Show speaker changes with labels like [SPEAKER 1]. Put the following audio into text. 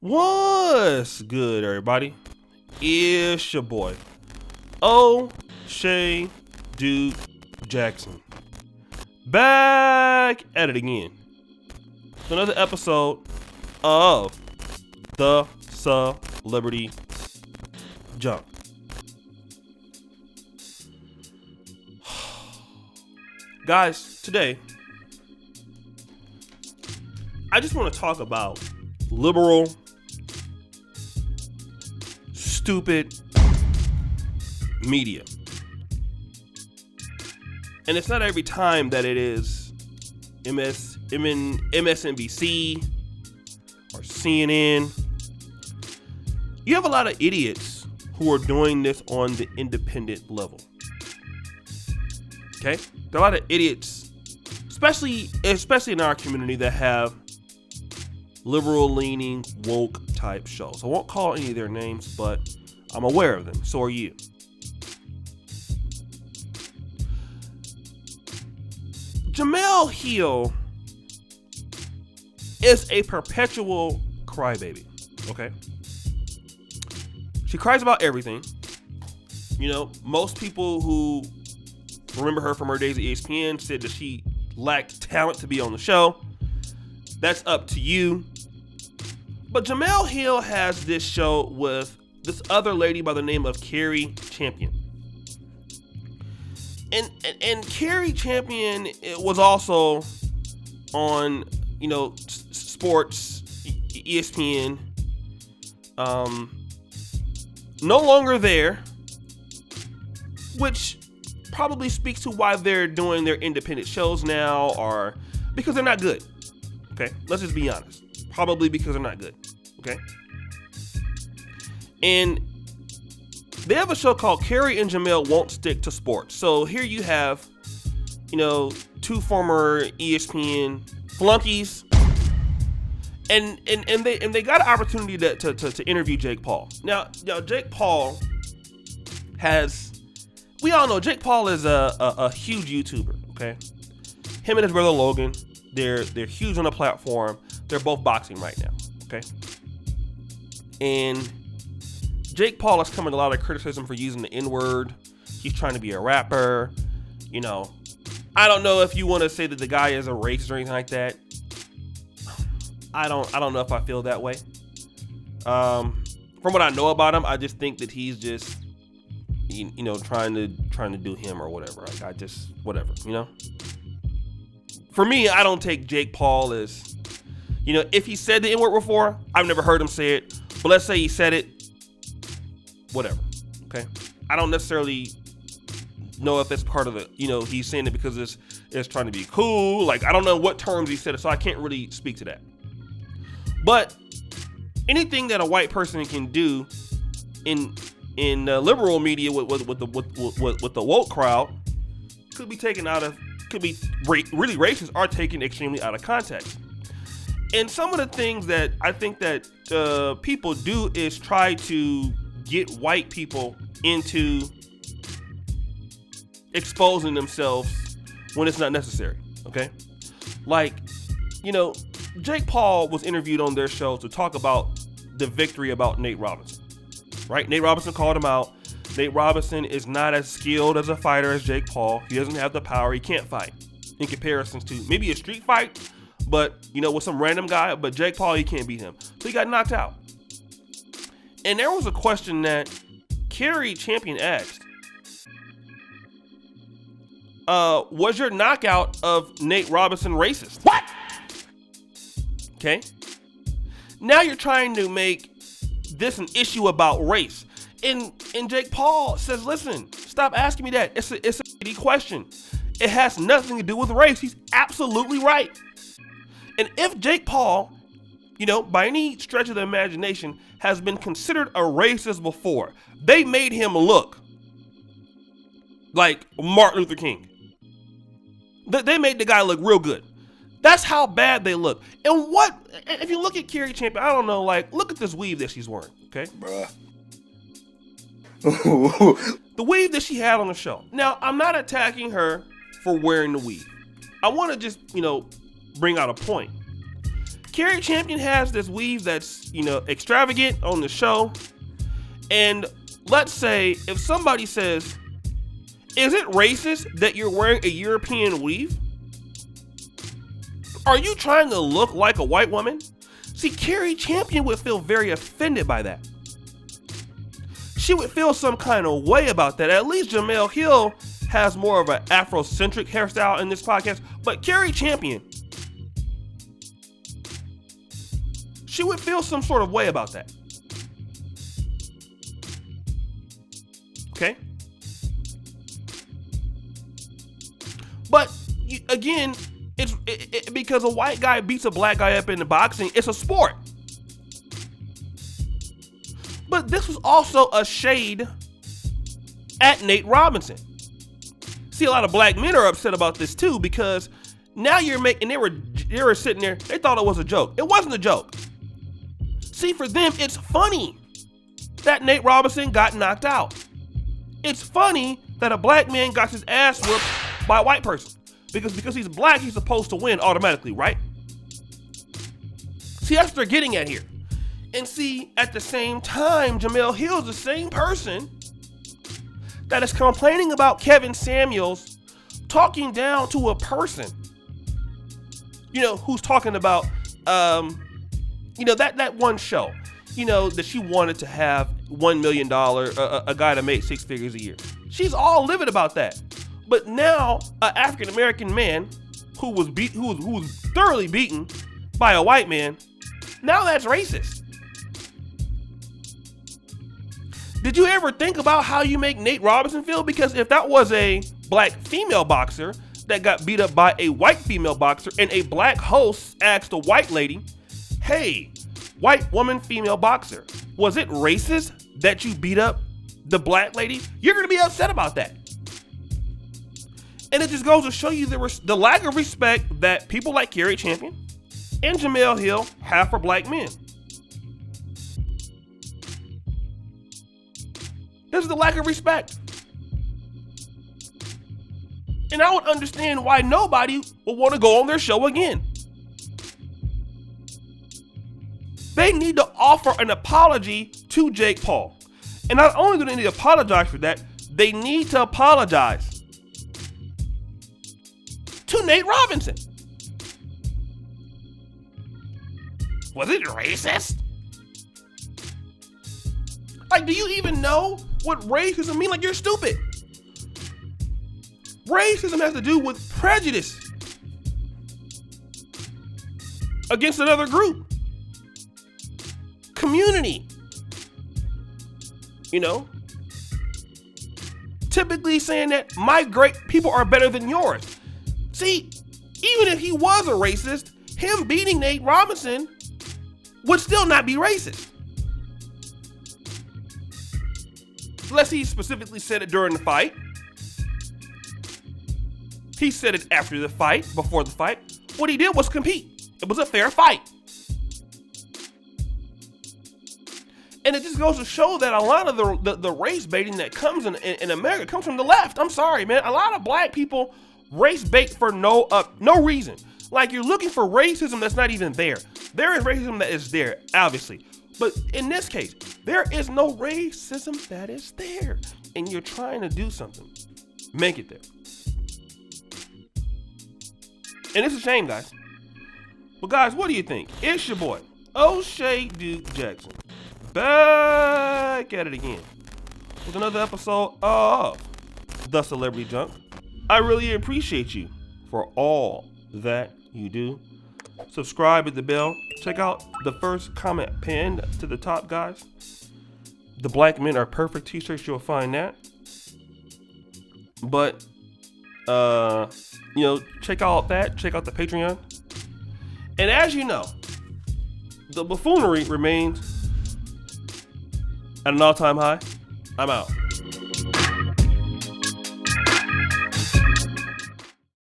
[SPEAKER 1] What's good, everybody? It's your boy, O'Shea Duke Jackson. Back at it again. So another episode of the Celebrity Jump. Guys, today, I just want to talk about liberal, stupid media. And it's not every time that it is MSNBC or CNN. You have a lot of idiots who are doing this on the independent level. Okay? There are a lot of idiots, especially in our community, that have liberal-leaning, woke type shows. I won't call any of their names, but I'm aware of them. So are you. Jemele Hill is a perpetual crybaby. Okay? She cries about everything. You know, most people who remember her from her days at ESPN said that she lacked talent to be on the show. That's up to you. But Jemele Hill has this show with this other lady by the name of Cari Champion. And Cari Champion was also on, sports, ESPN. No longer there, which probably speaks to why they're doing their independent shows now, or because they're not good. Okay, let's just be honest. Probably because they're not good. Okay, and they have a show called Cari and Jamelle Won't Stick to Sports. So here you have, two former ESPN flunkies, and they got an opportunity to interview Jake Paul. Now Jake Paul we all know Jake Paul is a huge YouTuber. Okay, him and his brother Logan, they're huge on the platform. They're both boxing right now. Okay, and Jake Paul is coming a lot of criticism for using the N-word. He's trying to be a rapper. I don't know if you want to say that the guy is a racist or anything like that. I don't know if I feel that way. From what I know about him, I just think that he's just, trying to do him or whatever. Like whatever. For me, I don't take Jake Paul as, if he said the N-word before, I've never heard him say it. But let's say he said it. Whatever. Okay. I don't necessarily know if that's part of the, he's saying it because it's trying to be cool. Like, I don't know what terms he said it, so I can't really speak to that. But anything that a white person can do in liberal media with the woke crowd could be really racist or taken extremely out of context. And some of the things that I think that people do is try to get white people into exposing themselves when it's not necessary. Okay, like Jake Paul was interviewed on their show to talk about the victory about Nate Robinson. Right, Nate Robinson called him out. Nate Robinson is not as skilled as a fighter as Jake Paul. He doesn't have the power. He can't fight in comparison to maybe a street fight, but with some random guy. But Jake Paul, he can't beat him. So he got knocked out. And there was a question that Cari Champion asked. Was your knockout of Nate Robinson racist? What? Okay. Now you're trying to make this an issue about race. And Jake Paul says, listen, stop asking me that. It's a shitty question. It has nothing to do with race. He's absolutely right. And if Jake Paul, by any stretch of the imagination, has been considered a racist before, they made him look like Martin Luther King. They made the guy look real good. That's how bad they look. And if you look at Cari Champion, I don't know, look at this weave that she's wearing, okay?
[SPEAKER 2] Bruh.
[SPEAKER 1] The weave that she had on the show. Now, I'm not attacking her for wearing the weave. I want to just, bring out a point. Cari Champion has this weave that's, extravagant on the show. And let's say if somebody says, is it racist that you're wearing a European weave? Are you trying to look like a white woman? See, Cari Champion would feel very offended by that. She would feel some kind of way about that. At least Jemele Hill has more of an Afrocentric hairstyle in this podcast. But Cari Champion, she would feel some sort of way about that. Okay? But again, it's because a white guy beats a black guy up in the boxing, it's a sport. But this was also a shade at Nate Robinson. See, a lot of black men are upset about this too, because now you're making, they were sitting there, they thought it was a joke. It wasn't a joke. See, for them, it's funny that Nate Robinson got knocked out. It's funny that a black man got his ass whooped by a white person. Because he's black, he's supposed to win automatically, right? See, that's what they're getting at here. And see, at the same time, Jemele Hill is the same person that is complaining about Kevin Samuels talking down to a person, who's talking about, that one show, that she wanted to have $1 million, a guy that made 6 figures a year. She's all livid about that. But now, an African-American man who was thoroughly beaten by a white man, now that's racist. Did you ever think about how you make Nate Robinson feel? Because if that was a black female boxer that got beat up by a white female boxer and a black host asked a white lady, hey, white woman female boxer, was it racist that you beat up the black lady? You're going to be upset about that. And it just goes to show you the lack of respect that people like Cari Champion and Jemele Hill have for black men. This is the lack of respect. And I would understand why nobody would want to go on their show again. They need to offer an apology to Jake Paul. And not only do they need to apologize for that, they need to apologize to Nate Robinson. Was it racist? Like, do you even know what racism means? Like, you're stupid. Racism has to do with prejudice against another group, community, typically saying that my great people are better than yours. See, even if he was a racist, him beating Nate Robinson would still not be racist. Unless he specifically said it during the fight. He said it after the fight, before the fight. What he did was compete. It was a fair fight. And it just goes to show that a lot of the race baiting that comes in America comes from the left. I'm sorry, man. A lot of black people race bait for no reason. Like, you're looking for racism that's not even there. There is racism that is there, obviously. But in this case, there is no racism that is there. And you're trying to do something. Make it there. And it's a shame, guys. But guys, what do you think? It's your boy, O'Shea Duke Jackson, back at it again with another episode of The Celebrity Junk. I really appreciate you for all that you do. Subscribe, hit the bell. Check out the first comment pinned to the top, guys. The Black Men Are Perfect t-shirts, you'll find that. But, check out that. Check out the Patreon. And as you know, the buffoonery remains at an all-time high. I'm out.